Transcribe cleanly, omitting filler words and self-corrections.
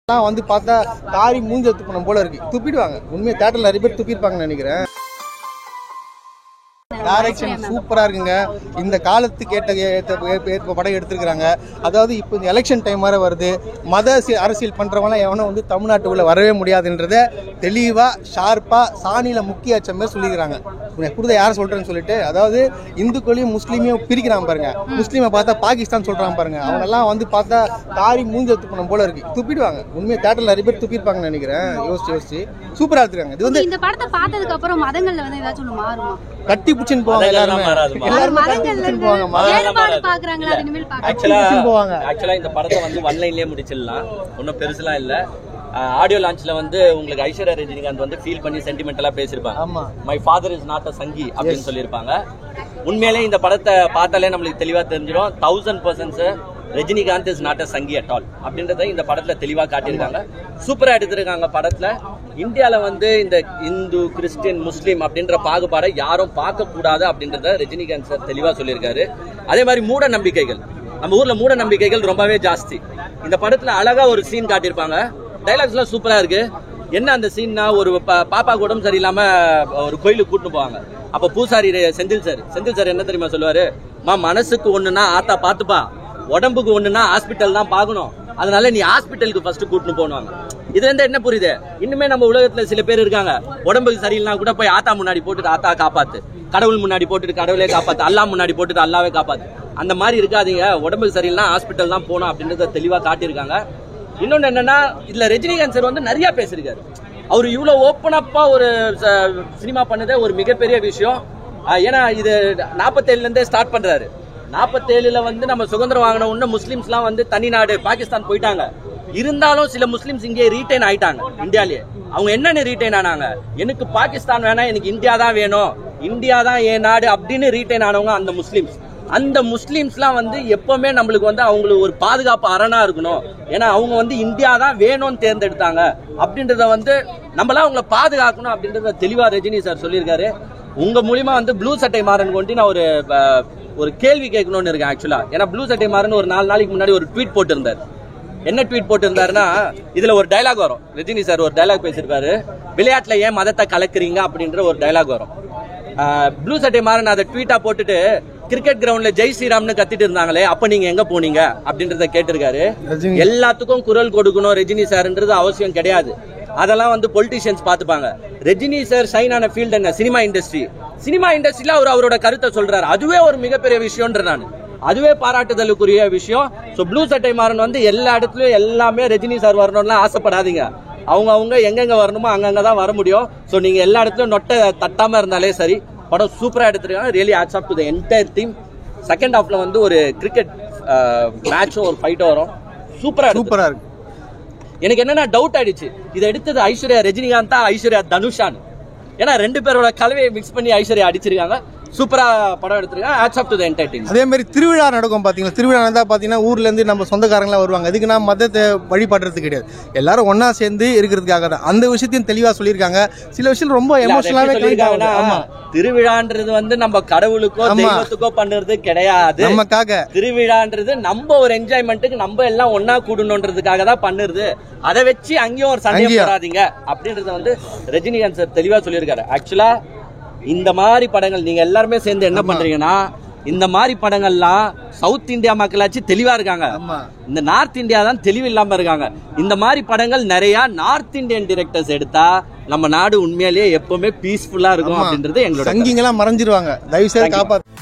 வந்து பார்த்தா காரி மூஞ்சி எடுத்து போன போல இருக்கு. துப்பிடுவாங்க. உண்மையை தியேட்டர்ல நிறைய பேர் துப்பிருப்பாங்கன்னு நினைக்கிறேன். டைரக்ஷன் சூப்பரா இருக்குங்க. இந்த காலத்துக்கு ஏற்ற படம் எடுத்திருக்கிறாங்க. அதாவது இப்போ இந்த எலெக்ஷன் டைம் வர வருது. மத அரசியல் பண்றவங்களாம் எவனும் வந்து தமிழ்நாட்டுக்குள்ள வரவே முடியாதுன்றத தெளிவா ஷார்ப்பா சாணியில முக்கிய அச்சமே சொல்லிக்கிறாங்க. புரித யார சொல்றேன்னு சொல்லிட்டு, அதாவது இந்துக்களையும் முஸ்லீமையும் பிரிக்கிறாங்க பாருங்க. முஸ்லீமை பார்த்தா பாகிஸ்தான் சொல்றாங்க பாருங்க. அவங்க எல்லாம் வந்து பார்த்தா காரி மூஞ்சி எடுத்து போன போல இருக்கு. துப்பிடுவாங்க. உண்மையை தியேட்டர்ல நிறைய பேர் துப்பிருப்பாங்கன்னு நினைக்கிறேன். யோசிச்சு சூப்பரா எடுத்துருக்காங்க. இது வந்து இந்த படத்தை பார்த்ததுக்கு அப்புறம் மதங்கள்ல வந்து ஏதாச்சும் மாறுமா? கட்டி புடிச்சுன்னு போவாங்க. எல்லாரும் கட்டி புடிச்சுன்னு போவாங்க. ஆக்சுவலா இந்த படத்தை வந்து ஒன் லைன்லயே முடிச்சிடலாம். ஒன்னும் பெருசுலாம் இல்ல. ஆடியோ லான்ச்ல வந்து உங்களுக்கு ஐஸ்வர்யா ரஜினிகாந்த் வந்து ஃபீல் பண்ணி சென்டிமெண்டலா பேசிருப்பாங்க. My father is not a Sanghi அப்படின்னு சொல்லியிருப்பாங்க. உண்மையிலே இந்த படத்தை பார்த்தாலே நம்மளுக்கு தெளிவா தெரிஞ்சிடும். 1000% Rajinikanth is not a Sanghi at all அப்படின்றத இந்த படத்துல தெளிவா காட்டியிருக்காங்க. சூப்பரா எடுத்திருக்காங்க. படத்துல இந்தியால வந்து இந்த இந்து கிறிஸ்டின் முஸ்லீம் அப்படின்ற பாகுபாடை யாரும் பார்க்க கூடாது அப்படின்றத ரஜினிகாந்த் சார் தெளிவா சொல்லியிருக்காரு. அதே மாதிரி மூட நம்பிக்கைகள், நம்ம ஊர்ல மூட நம்பிக்கைகள் ரொம்பவே ஜாஸ்தி. இந்த படத்துல அழகா ஒரு சீன் காட்டியிருப்பாங்க. டைலாக்ஸ் எல்லாம் சூப்பரா இருக்கு. என்ன அந்த சீன்னா, ஒரு பாப்பா உடம்பு சரியில்லாம ஒரு கோயிலுக்கு கூட்டு போவாங்க. அப்ப பூசாரி செந்தில் சார் என்ன தெரியுமா சொல்லுவாரு, மனசுக்கு ஒண்ணுன்னா ஆத்தா பாத்துப்பா, உடம்புக்கு ஒண்ணுன்னா ஹாஸ்பிட்டல் தான் பாக்கணும், அதனால நீ ஹாஸ்பிட்டலுக்கு ஃபர்ஸ்ட் கூட்டு போனுவாங்க. இது வந்து என்ன புரியுது, இன்னுமே நம்ம உலகத்துல சில பேர் இருக்காங்க, உடம்புக்கு சரியில்லைனா கூட போய் ஆத்தா முன்னாடி போட்டுட்டு ஆத்தா காப்பாத்து, கடவுள் முன்னாடி போட்டுட்டு கடவுளே காப்பாத்து, அல்லா முன்னாடி போட்டுட்டு அல்லாவே காப்பாத்து. அந்த மாதிரி இருக்காதீங்க, உடம்புக்கு சரியில்லைனா ஹாஸ்பிட்டல் தான் போகணும் அப்படின்றத தெளிவா காட்டியிருக்காங்க. இன்னொன்னு என்னன்னா, இதுல ரஜினிகாந்த் சார் வந்து நிறைய பேசிருக்காரு. அவர் இவ்வளவு ஓப்பன் அப்பா ஒரு சினிமா பண்ணதே ஒரு மிகப்பெரிய விஷயம். ஏன்னா இது 47ல இருந்தே ஸ்டார்ட் பண்றாரு. 47ல வந்து நம்ம சுதந்திரம் வாங்கின உடனே முஸ்லிம்ஸ் எல்லாம் வந்து தனி நாடு பாகிஸ்தான் போயிட்டாங்க. இருந்தாலும் சில முஸ்லிம்ஸ் இங்கே ரீட்டைன் ஆயிட்டாங்க இந்தியாலேயே. அவங்க என்னன்னு ரீட்டைன் ஆனாங்க, எனக்கு பாகிஸ்தான் வேணாம், எனக்கு இந்தியா தான் வேணும், இந்தியா தான் என் நாடு அப்படின்னு ரீட்டைன் ஆனவங்க அந்த முஸ்லிம்ஸ். அந்த முஸ்லிம்ஸ்லாம் வந்து எப்பவுமே நம்மளுக்கு வந்து அவங்களுக்கு ஒரு பாதுகாப்பு அரணா இருக்கணும். ஏன்னா அவங்க வந்து இந்தியா தான் வேணும்னு தேர்ந்தெடுத்தாங்க அப்படின்றத வந்து நம்மளாம் அவங்கள பாதுகாக்கணும் அப்படின்றத தெளிவா ரஜினி சார் சொல்லியிருக்காரு. உங்க மூலியமா வந்து ப்ளூ சட்டை மாறன் கொண்டு நான் ஒரு கேள்வி கேட்கணும்னு இருக்கேன் ஆக்சுவலா. ஏன்னா ப்ளூ சட்டை மாறன் ஒரு 4 நாளைக்கு முன்னாடி ஒரு ட்வீட் போட்டிருந்தாரு. என்ன ட்வீட் போட்டிருந்தாருன்னா, இதுல ஒரு டைலாக் வரும். ரஜினி சார் ஒரு டைலாக் பேசியிருப்பாரு, விளையாட்டுல ஏன் மதத்தை கலக்குறீங்க அப்படின்ற ஒரு டைலாக் வரும். ப்ளூ சட்டை மாறன் அதை ட்வீட்டா போட்டுட்டு, கிரிக்கெட் கிரவுண்ட்ல ஜெய் ஸ்ரீராம்னு கத்திட்டு இருந்தாங்களே, அப்ப நீங்க எங்க போனீங்க அப்படின்றத கேட்டிருக்காரு. எல்லாத்துக்கும் குரல் கொடுக்கணும் ரஜினி சார்ன்றது அவசியம் கிடையாது. அதெல்லாம் வந்து பொலிட்டிஷியன்ஸ் பாத்துப்பாங்க. ரஜினி சார் சைன் ஆன ஃபீல்ட் என்ன, சினிமா இண்டஸ்ட்ரி. சினிமா இண்டஸ்ட்ரியில அவரோட கருத்தை சொல்றாரு. அதுவே ஒரு மிகப்பெரிய விஷயம்ன்ற நான், அதுவே பாராட்டுதலுக்குரிய விஷயம். சோ ப்ளூ சட்டை மாறன் வந்து எல்லா இடத்துலயும் எல்லாமே ரஜினி சார் வரணும்லாம் ஆசைப்படாதீங்க. அவங்க எங்கெங்க வரணுமோ அங்கதான் வர முடியும். சோ நீங்க எல்லா இடத்துலயும் நொட்டை தட்டாம இருந்தாலே சரி. படம் சூப்பரா எடுத்துருக்காங்க. Really hats off to the entire team. Second ஹாஃப்ல வந்து ஒரு கிரிக்கெட் மேட்சும் ஒரு ஃபைட்டும் வரும். சூப்பரா இருக்கு. எனக்கு என்னன்னா டவுட் ஆயிடுச்சு, இதை எடுத்தது ஐஸ்வர்யா ரஜினிகாந்தா ஐஸ்வர்யா தனுஷான்னு. ஏன்னா 2 பேரோட கலவையை மிக்ஸ் பண்ணி ஐஸ்வர்யா அடிச்சிருக்காங்க. சூப்பரா படம் எடுத்திருக்காங்க. Hats off to the entire team. அதே மாதிரி திருவிழா நடக்கும் பாத்தீங்களா. திருவிழா நடந்தா பாத்தீங்கன்னா ஊர்ல இருந்து நம்ம சொந்தக்காரங்களா வருவாங்க. அதுக்கு நான் மதத்தை வழிபடுறது கிடையாது, எல்லாரும் ஒன்னா சேர்ந்து இருக்கிறதுக்காக தான். அந்த விஷயத்தையும் தெளிவா சொல்லியிருக்காங்க. சில விஷயம் ரொம்ப எமோஷனலாவே சொல்லியிருக்காங்க. திருவிழான்றது வந்து நம்ம கடவுளுக்கோ தெய்வத்துக்கோ பண்றது கிடையாது, நமக்காக. திருவிழான்றது நம்ம ஒரு என்ஜாய்மெண்ட்டுக்கு நம்ம எல்லாம் ஒன்னா கூடணும்ன்றதுக்காக தான் பண்ணுறது. அதை வச்சு அங்கேயும் ஒரு சண்டை போடாதீங்க அப்படின்றத வந்து ரஜினிகாந்த் சார் தெளிவா சொல்லியிருக்காரு. ஆக்சுவலா இந்த மாதிரி படங்கள் நீங்க எல்லாருமே சேர்ந்து என்ன பண்றீங்கன்னா, இந்த மாதிரி படங்கள்லாம் சவுத் இந்தியா மக்களாச்சு தெளிவா இருக்காங்க, இந்த நார்த் இந்தியா தான் தெளிவு இல்லாம இருக்காங்க. இந்த மாதிரி படங்கள் நிறைய நார்த் இந்தியன் டைரக்டர்ஸ் எடுத்தா நம்ம நாடு உண்மையிலேயே எப்பவுமே பீஸ்ஃபுல்லா இருக்கும் அப்படின்றது எங்களோட. சங்கிங்கெல்லாம் மறைஞ்சிருவாங்க. தயவு செய்து காப்பாத்து.